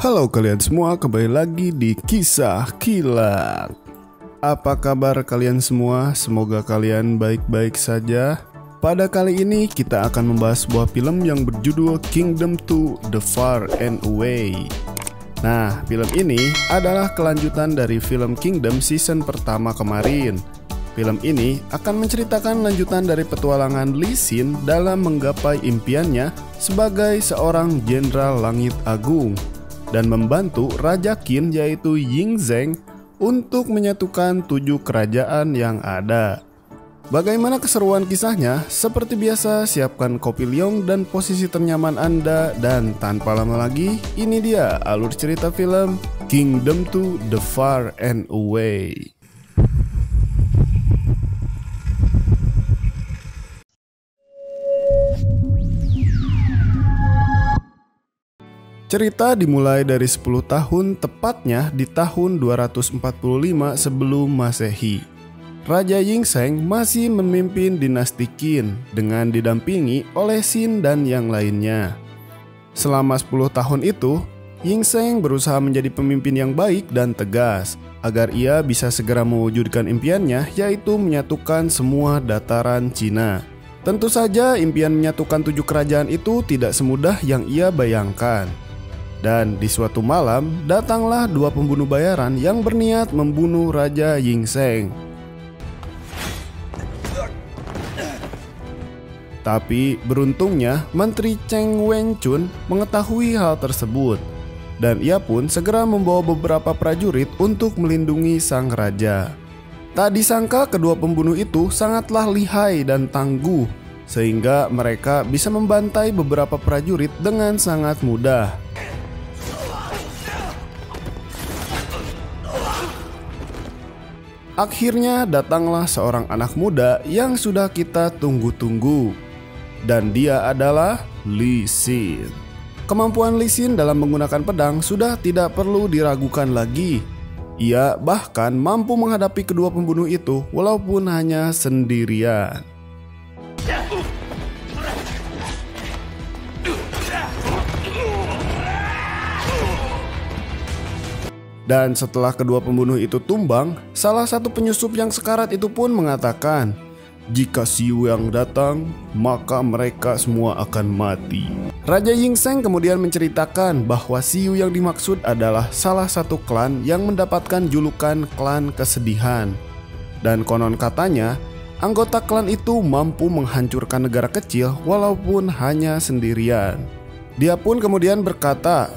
Halo kalian semua, kembali lagi di Kisah Kilat. Apa kabar kalian semua? Semoga kalian baik-baik saja. Pada kali ini kita akan membahas sebuah film yang berjudul Kingdom 2: The Far and Away. Nah, film ini adalah kelanjutan dari film Kingdom season pertama kemarin. Film ini akan menceritakan lanjutan dari petualangan Lee Sin dalam menggapai impiannya sebagai seorang jenderal langit agung dan membantu Raja Qin yaitu Ying Zheng untuk menyatukan 7 kerajaan yang ada. Bagaimana keseruan kisahnya? Seperti biasa, siapkan kopi liong dan posisi ternyaman Anda. Dan tanpa lama lagi, ini dia alur cerita film Kingdom 2: The Far and Away. Cerita dimulai dari 10 tahun, tepatnya di tahun 245 sebelum Masehi. Raja Ying Zheng masih memimpin dinasti Qin dengan didampingi oleh Xin dan yang lainnya. Selama 10 tahun itu, Ying Zheng berusaha menjadi pemimpin yang baik dan tegas agar ia bisa segera mewujudkan impiannya, yaitu menyatukan semua dataran Cina. Tentu saja impian menyatukan 7 kerajaan itu tidak semudah yang ia bayangkan. Dan di suatu malam, datanglah 2 pembunuh bayaran yang berniat membunuh Raja Ying Zheng. Tapi beruntungnya, Menteri Cheng Wenchun mengetahui hal tersebut. Dan ia pun segera membawa beberapa prajurit untuk melindungi sang raja. Tak disangka kedua pembunuh itu sangatlah lihai dan tangguh, sehingga mereka bisa membantai beberapa prajurit dengan sangat mudah. Akhirnya datanglah seorang anak muda yang sudah kita tunggu-tunggu. Dan dia adalah Lee Sin. Kemampuan Lee Sin dalam menggunakan pedang sudah tidak perlu diragukan lagi. Ia bahkan mampu menghadapi kedua pembunuh itu walaupun hanya sendirian. Dan setelah kedua pembunuh itu tumbang, salah satu penyusup yang sekarat itu pun mengatakan, "Jika Siu yang datang, maka mereka semua akan mati." Raja Ying Zheng kemudian menceritakan bahwa Siu yang dimaksud adalah salah satu klan yang mendapatkan julukan klan kesedihan. Dan konon katanya, anggota klan itu mampu menghancurkan negara kecil walaupun hanya sendirian. Dia pun kemudian berkata,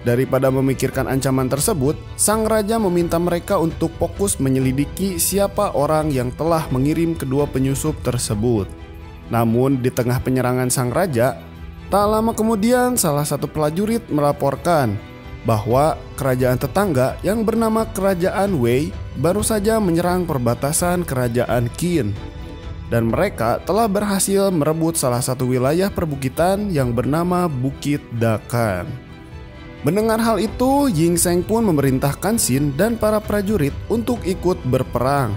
daripada memikirkan ancaman tersebut, sang raja meminta mereka untuk fokus menyelidiki siapa orang yang telah mengirim kedua penyusup tersebut. Namun di tengah penyerangan sang raja, tak lama kemudian salah satu prajurit melaporkan bahwa kerajaan tetangga yang bernama Kerajaan Wei baru saja menyerang perbatasan Kerajaan Qin. Dan mereka telah berhasil merebut salah satu wilayah perbukitan yang bernama Bukit Dakan. Mendengar hal itu, Ying Zheng pun memerintahkan Xin dan para prajurit untuk ikut berperang.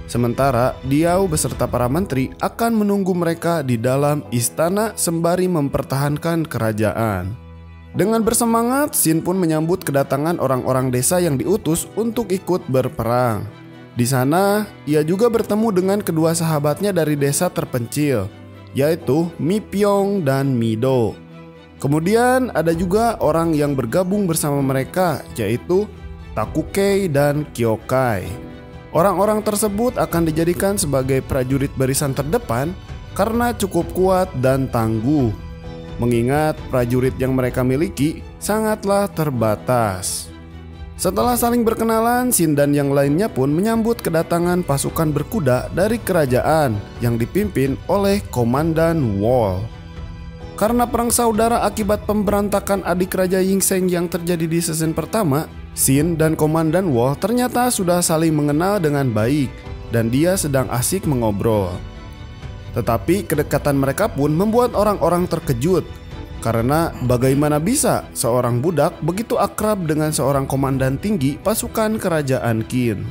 Sementara Diao beserta para menteri akan menunggu mereka di dalam istana sembari mempertahankan kerajaan. Dengan bersemangat, Xin pun menyambut kedatangan orang-orang desa yang diutus untuk ikut berperang. Di sana, ia juga bertemu dengan kedua sahabatnya dari desa terpencil, yaitu Mi Pyong dan Mi Do. Kemudian ada juga orang yang bergabung bersama mereka, yaitu Takukei dan Kyokai. Orang-orang tersebut akan dijadikan sebagai prajurit barisan terdepan karena cukup kuat dan tangguh, mengingat prajurit yang mereka miliki sangatlah terbatas. Setelah saling berkenalan, Xin dan yang lainnya pun menyambut kedatangan pasukan berkuda dari kerajaan yang dipimpin oleh Komandan Wall. Karena perang saudara akibat pemberontakan adik Raja Ying Zheng yang terjadi di season pertama, Xin dan Komandan Wall ternyata sudah saling mengenal dengan baik dan dia sedang asik mengobrol. Tetapi kedekatan mereka pun membuat orang-orang terkejut, karena bagaimana bisa seorang budak begitu akrab dengan seorang komandan tinggi pasukan Kerajaan Qin.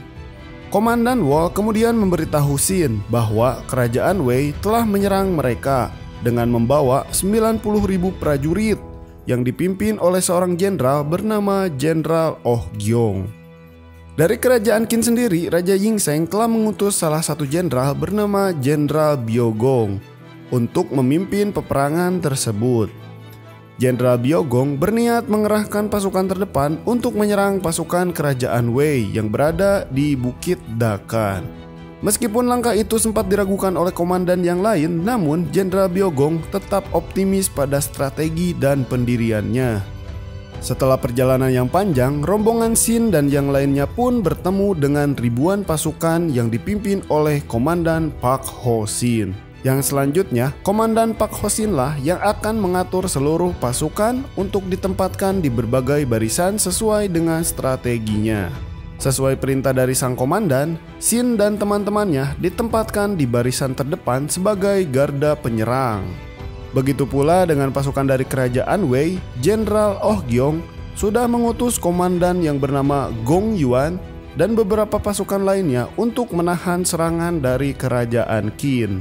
Komandan Wall kemudian memberitahu Xin bahwa Kerajaan Wei telah menyerang mereka dengan membawa 90.000 prajurit yang dipimpin oleh seorang jenderal bernama Jenderal Oh Gyong. Dari kerajaan Qin sendiri, Raja Yingzheng telah mengutus salah satu jenderal bernama Jenderal Biogong untuk memimpin peperangan tersebut. Jenderal Biogong berniat mengerahkan pasukan terdepan untuk menyerang pasukan kerajaan Wei yang berada di Bukit Dakan. Meskipun langkah itu sempat diragukan oleh komandan yang lain, namun Jenderal Biogong tetap optimis pada strategi dan pendiriannya. Setelah perjalanan yang panjang, rombongan Xin dan yang lainnya pun bertemu dengan ribuan pasukan yang dipimpin oleh Komandan Pak Ho Sin. Yang selanjutnya, Komandan Pak Ho Sin lah yang akan mengatur seluruh pasukan untuk ditempatkan di berbagai barisan sesuai dengan strateginya. Sesuai perintah dari sang komandan, Xin dan teman-temannya ditempatkan di barisan terdepan sebagai garda penyerang. Begitu pula dengan pasukan dari kerajaan Wei, Jenderal Oh Gyong sudah mengutus komandan yang bernama Gong Yuan dan beberapa pasukan lainnya untuk menahan serangan dari kerajaan Qin.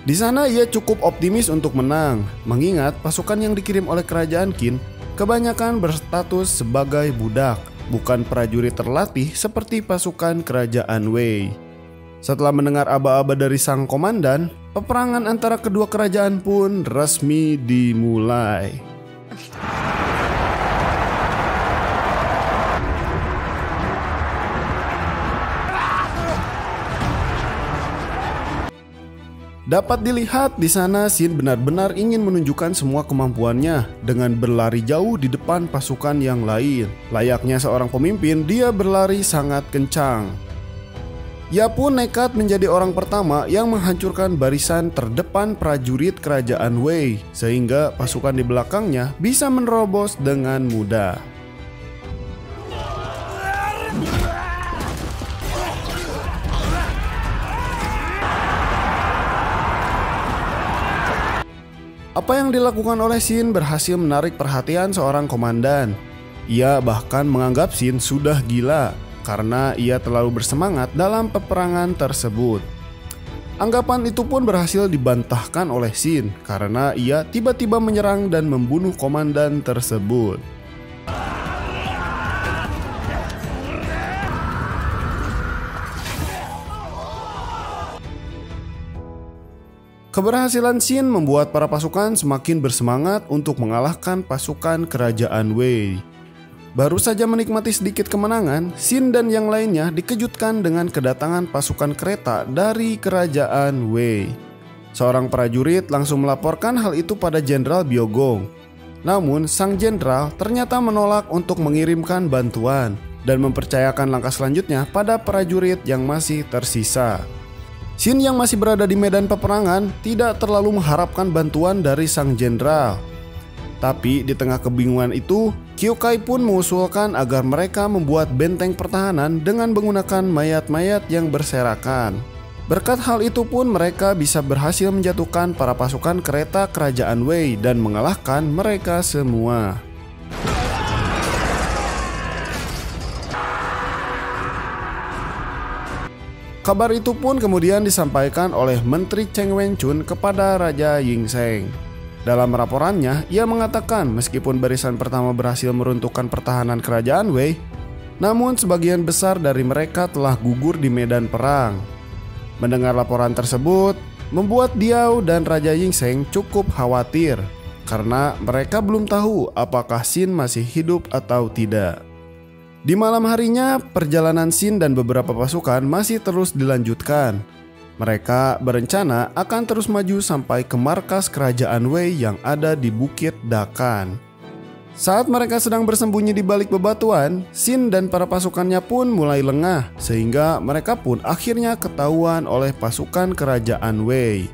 Di sana ia cukup optimis untuk menang, mengingat pasukan yang dikirim oleh kerajaan Qin kebanyakan berstatus sebagai budak, bukan prajurit terlatih seperti pasukan kerajaan Wei. Setelah mendengar aba-aba dari sang komandan, peperangan antara kedua kerajaan pun resmi dimulai. Dapat dilihat di sana Xin benar-benar ingin menunjukkan semua kemampuannya dengan berlari jauh di depan pasukan yang lain. Layaknya seorang pemimpin, dia berlari sangat kencang. Ia pun nekat menjadi orang pertama yang menghancurkan barisan terdepan prajurit kerajaan Wei, sehingga pasukan di belakangnya bisa menerobos dengan mudah. Apa yang dilakukan oleh Xin berhasil menarik perhatian seorang komandan. Ia bahkan menganggap Xin sudah gila karena ia terlalu bersemangat dalam peperangan tersebut. Anggapan itu pun berhasil dibantahkan oleh Xin karena ia tiba-tiba menyerang dan membunuh komandan tersebut. Keberhasilan Xin membuat para pasukan semakin bersemangat untuk mengalahkan pasukan kerajaan Wei. Baru saja menikmati sedikit kemenangan, Xin dan yang lainnya dikejutkan dengan kedatangan pasukan kereta dari kerajaan Wei. Seorang prajurit langsung melaporkan hal itu pada Jenderal Biogong. Namun sang jenderal ternyata menolak untuk mengirimkan bantuan dan mempercayakan langkah selanjutnya pada prajurit yang masih tersisa. Xin yang masih berada di medan peperangan tidak terlalu mengharapkan bantuan dari sang jenderal. Tapi di tengah kebingungan itu, Kyokai pun mengusulkan agar mereka membuat benteng pertahanan dengan menggunakan mayat-mayat yang berserakan. Berkat hal itu pun mereka bisa berhasil menjatuhkan para pasukan kereta kerajaan Wei dan mengalahkan mereka semua. Kabar itu pun kemudian disampaikan oleh Menteri Cheng Wenchun kepada Raja Yingzheng. Dalam laporannya, ia mengatakan meskipun barisan pertama berhasil meruntuhkan pertahanan kerajaan Wei, namun sebagian besar dari mereka telah gugur di medan perang. Mendengar laporan tersebut, membuat Diao dan Raja Yingzheng cukup khawatir karena mereka belum tahu apakah Xin masih hidup atau tidak. Di malam harinya, perjalanan Xin dan beberapa pasukan masih terus dilanjutkan. Mereka berencana akan terus maju sampai ke markas kerajaan Wei yang ada di Bukit Dakan. Saat mereka sedang bersembunyi di balik bebatuan, Xin dan para pasukannya pun mulai lengah, sehingga mereka pun akhirnya ketahuan oleh pasukan kerajaan Wei.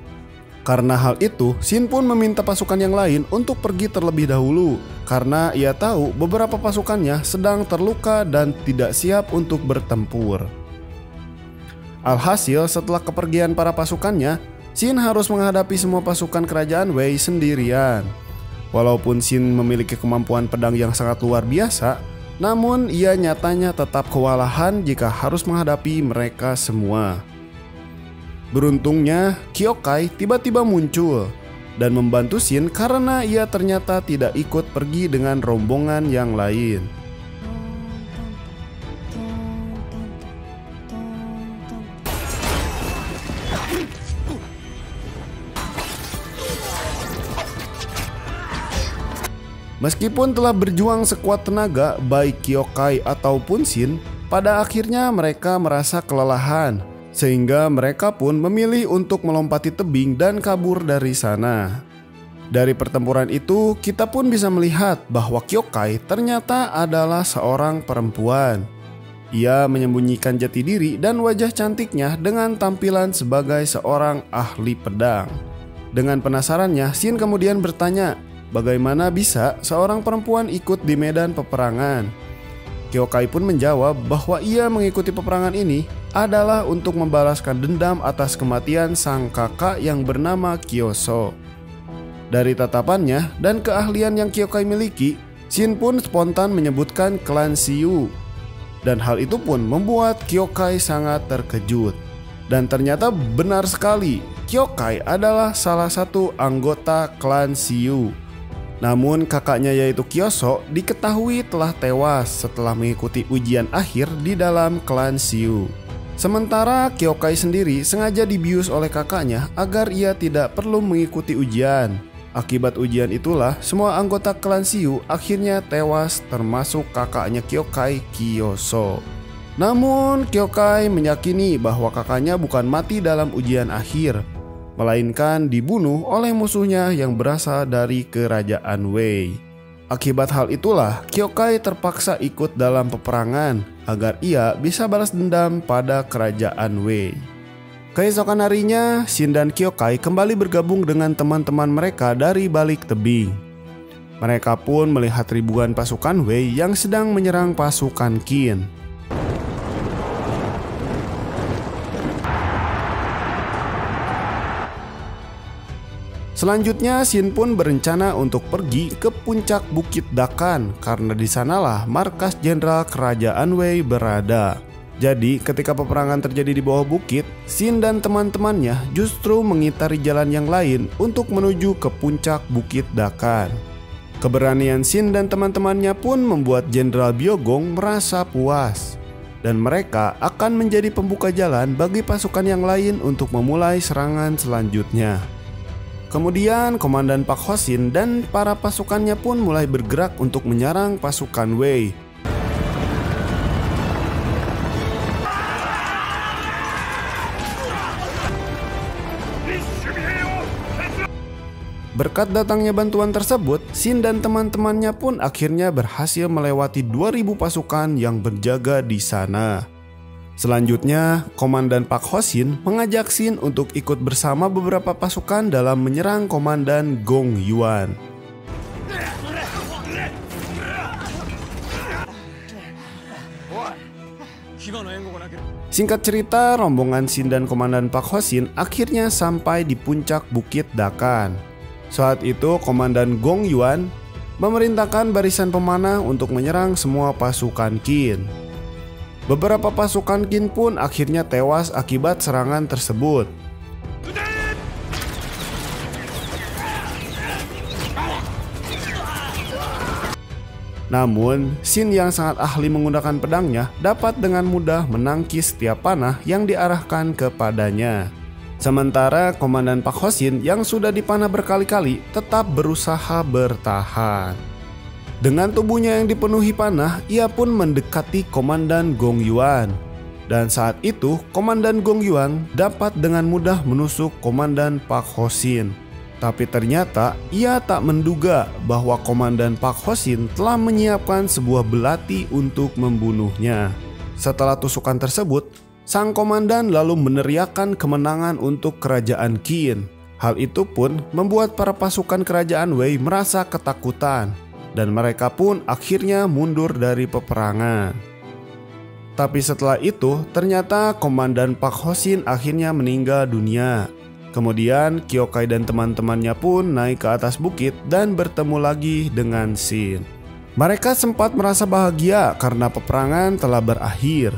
Karena hal itu, Xin pun meminta pasukan yang lain untuk pergi terlebih dahulu karena ia tahu beberapa pasukannya sedang terluka dan tidak siap untuk bertempur. Alhasil, setelah kepergian para pasukannya, Xin harus menghadapi semua pasukan kerajaan Wei sendirian. Walaupun Xin memiliki kemampuan pedang yang sangat luar biasa, namun ia nyatanya tetap kewalahan jika harus menghadapi mereka semua. Beruntungnya, Kyokai tiba-tiba muncul. dan membantu Shin karena ia ternyata tidak ikut pergi dengan rombongan yang lain. Meskipun telah berjuang sekuat tenaga, baik Kyokai ataupun Shin, pada akhirnya mereka merasa kelelahan, sehingga mereka pun memilih untuk melompati tebing dan kabur dari sana. Dari pertempuran itu, kita pun bisa melihat bahwa Kyokai ternyata adalah seorang perempuan. Ia menyembunyikan jati diri dan wajah cantiknya dengan tampilan sebagai seorang ahli pedang. Dengan penasarannya, Shin kemudian bertanya, bagaimana bisa seorang perempuan ikut di medan peperangan? Kyokai pun menjawab bahwa ia mengikuti peperangan ini adalah untuk membalaskan dendam atas kematian sang kakak yang bernama Kyoso. Dari tatapannya dan keahlian yang Kyokai miliki, Shin pun spontan menyebutkan klan Shiyu. Dan hal itu pun membuat Kyokai sangat terkejut. Dan ternyata benar sekali, Kyokai adalah salah satu anggota klan Shiyu. Namun kakaknya yaitu Kyoso diketahui telah tewas setelah mengikuti ujian akhir di dalam klan Shiyu. Sementara Kyokai sendiri sengaja dibius oleh kakaknya agar ia tidak perlu mengikuti ujian. Akibat ujian itulah semua anggota klan Shiyu akhirnya tewas termasuk kakaknya Kyokai, Kyoso. Namun Kyokai meyakini bahwa kakaknya bukan mati dalam ujian akhir, melainkan dibunuh oleh musuhnya yang berasal dari kerajaan Wei. Akibat hal itulah Kyokai terpaksa ikut dalam peperangan agar ia bisa balas dendam pada kerajaan Wei. Keesokan harinya, Shin dan Kyokai kembali bergabung dengan teman-teman mereka dari balik tebing. Mereka pun melihat ribuan pasukan Wei yang sedang menyerang pasukan Qin. Selanjutnya Shin pun berencana untuk pergi ke puncak Bukit Dakan karena di sanalah markas jenderal kerajaan Wei berada. Jadi ketika peperangan terjadi di bawah bukit, Shin dan teman-temannya justru mengitari jalan yang lain untuk menuju ke puncak Bukit Dakan. Keberanian Shin dan teman-temannya pun membuat Jenderal Byogong merasa puas. Dan mereka akan menjadi pembuka jalan bagi pasukan yang lain untuk memulai serangan selanjutnya. Kemudian Komandan Pak Hoshin dan para pasukannya pun mulai bergerak untuk menyerang pasukan Wei. Berkat datangnya bantuan tersebut, Shin dan teman-temannya pun akhirnya berhasil melewati 2000 pasukan yang berjaga di sana. Selanjutnya, Komandan Pak Hoshin mengajak Shin untuk ikut bersama beberapa pasukan dalam menyerang Komandan Gong Yuan. Singkat cerita, rombongan Shin dan Komandan Pak Hoshin akhirnya sampai di puncak Bukit Dakan. Saat itu, Komandan Gong Yuan memerintahkan barisan pemanah untuk menyerang semua pasukan Qin. Beberapa pasukan Qin pun akhirnya tewas akibat serangan tersebut. Namun, Shin yang sangat ahli menggunakan pedangnya dapat dengan mudah menangkis setiap panah yang diarahkan kepadanya. Sementara Komandan Pak Hoshin yang sudah dipanah berkali-kali tetap berusaha bertahan. Dengan tubuhnya yang dipenuhi panah, ia pun mendekati Komandan Gong Yuan. Dan saat itu, Komandan Gong Yuan dapat dengan mudah menusuk Komandan Pak Hoshin. Tapi ternyata ia tak menduga bahwa Komandan Pak Hoshin telah menyiapkan sebuah belati untuk membunuhnya. Setelah tusukan tersebut, sang komandan lalu meneriakkan kemenangan untuk kerajaan Qin. Hal itu pun membuat para pasukan kerajaan Wei merasa ketakutan. Dan mereka pun akhirnya mundur dari peperangan. Tapi setelah itu ternyata Komandan Pak Hoshin akhirnya meninggal dunia. Kemudian Kyokai dan teman-temannya pun naik ke atas bukit dan bertemu lagi dengan Shin. Mereka sempat merasa bahagia karena peperangan telah berakhir.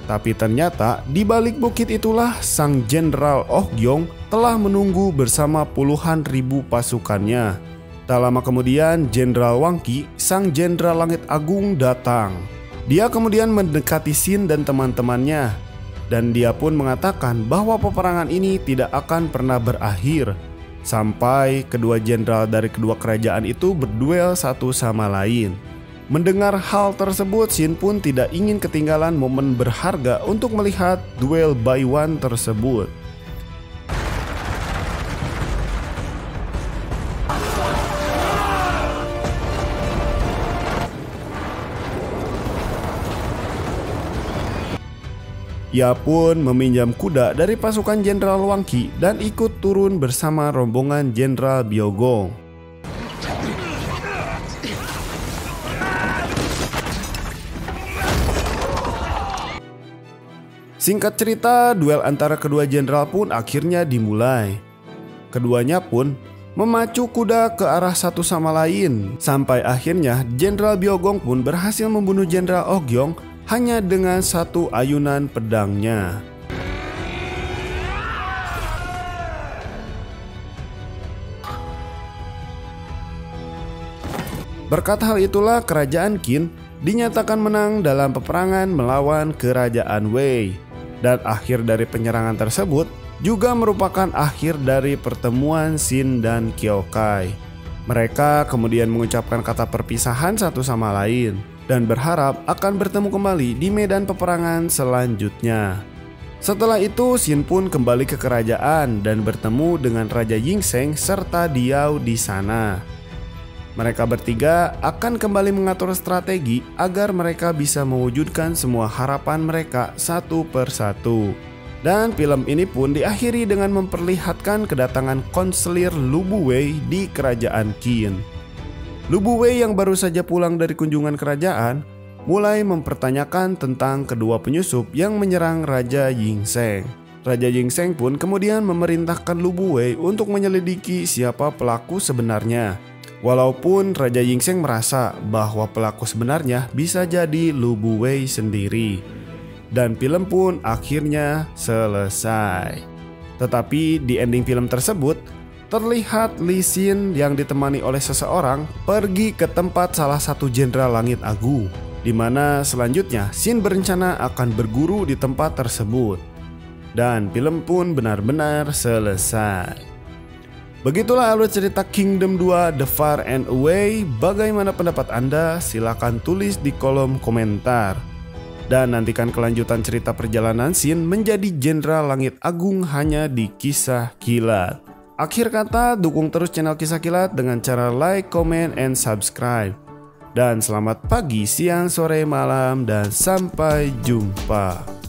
Tapi ternyata di balik bukit itulah sang Jenderal Okgyong telah menunggu bersama puluhan ribu pasukannya. Tak lama kemudian Jenderal Wang Qi, sang Jenderal Langit Agung datang. Dia kemudian mendekati Xin dan teman-temannya. Dan dia pun mengatakan bahwa peperangan ini tidak akan pernah berakhir sampai kedua jenderal dari kedua kerajaan itu berduel satu sama lain. Mendengar hal tersebut, Xin pun tidak ingin ketinggalan momen berharga untuk melihat duel Baiwan tersebut. Ia pun meminjam kuda dari pasukan Jenderal Wang Qi dan ikut turun bersama rombongan Jenderal Biogong. Singkat cerita, duel antara kedua jenderal pun akhirnya dimulai. Keduanya pun memacu kuda ke arah satu sama lain, sampai akhirnya Jenderal Biogong pun berhasil membunuh Jenderal Okgyong hanya dengan satu ayunan pedangnya. Berkat hal itulah kerajaan Qin dinyatakan menang dalam peperangan melawan kerajaan Wei. Dan akhir dari penyerangan tersebut juga merupakan akhir dari pertemuan Xin dan Kyokai. Mereka kemudian mengucapkan kata perpisahan satu sama lain dan berharap akan bertemu kembali di medan peperangan selanjutnya. Setelah itu Xin pun kembali ke kerajaan dan bertemu dengan Raja Yingzheng serta Diao di sana. Mereka bertiga akan kembali mengatur strategi agar mereka bisa mewujudkan semua harapan mereka satu persatu. Dan film ini pun diakhiri dengan memperlihatkan kedatangan konselir Lu Buwei di kerajaan Qin. Lu Buwei yang baru saja pulang dari kunjungan kerajaan mulai mempertanyakan tentang kedua penyusup yang menyerang Raja Yingzheng. Raja Yingzheng pun kemudian memerintahkan Lu Buwei untuk menyelidiki siapa pelaku sebenarnya. Walaupun Raja Yingzheng merasa bahwa pelaku sebenarnya bisa jadi Lu Buwei sendiri. Dan film pun akhirnya selesai. Tetapi di ending film tersebut terlihat Li Xin yang ditemani oleh seseorang pergi ke tempat salah satu jenderal Langit Agung, di mana selanjutnya Xin berencana akan berguru di tempat tersebut. Dan film pun benar-benar selesai. Begitulah alur cerita Kingdom 2 The Far and Away. Bagaimana pendapat Anda? Silahkan tulis di kolom komentar. Dan nantikan kelanjutan cerita perjalanan Xin menjadi Jenderal Langit Agung hanya di Kisah Kilat. Akhir kata, dukung terus channel Kisah Kilat dengan cara like, comment, and subscribe. Dan selamat pagi, siang, sore, malam, dan sampai jumpa.